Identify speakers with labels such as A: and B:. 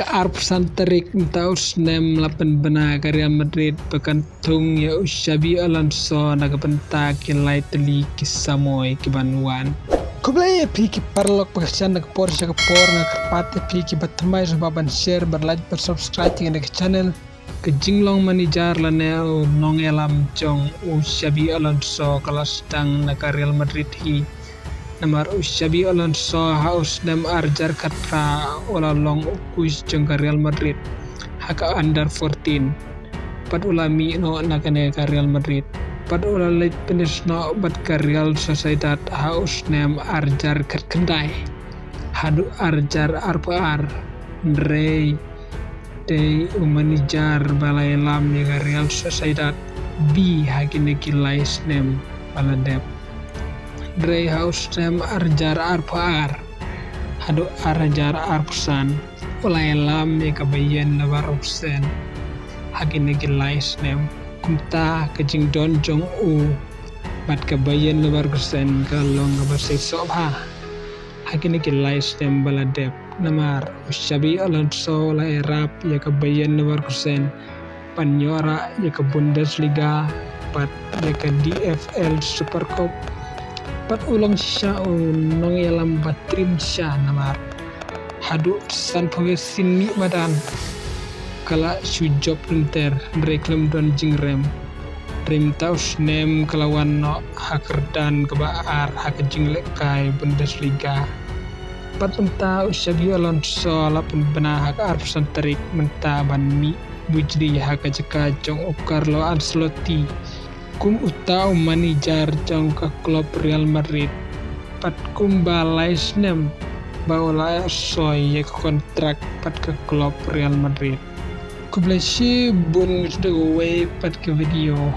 A: Kearpusan terik taus nem lapan bena ke Real Madrid bekantung ya Xabi Alonso nagabenta kilay tali kisamoy kibanwan. Kublay piki parlok pagkasyan nagpor siya kapor nagkarpate piki batamay sa baban share berlike bersubscribe tingin ke channel kejinglong manijar laneo nong elam jong Xabi Alonso kalau sedang naga Real Madrid hi. Namar Xabi Alonso haus nem arjar katra ola long kuis jong Real Madrid haka under 14 pad ulami no nakane ka Real Madrid pad ula late finish no bat ka Real Sociedad haus nem arjar kendai hadu arjar arpar Rey de umanijar balai lam ni ka Real Sociedad bi hakine kilais nem baladep Dre haus nem arjar arpar hadu arjar arpusan ulai lam ni kabayen na barusen hakine kilais nem kumta kajing don jong u bat kabayen na barusen kalong kabasay sobha hakine kilais nem baladep namar Xabi Alonso ulai rap ya kabayen na barusen panyora ya ke Bundesliga pat ya ke DFL Super Cup pat ulang siya nong yalam batrim siya namar hadu san pagkasin ni madan kala sujop rinter reklam don jingrem rem taus nem kalawan no hakerdan kebaar hakejinglek kai Bundesliga pat menta Xabi Alonso lapun bena hak arpusan terik menta banmi bujri hakajaka jong Carlo Ancelotti kum utau manajer jong ke klub Real Madrid pat kum balai snem baula soy kontrak pat ke klub Real Madrid kublesi bun sudah way pat ke video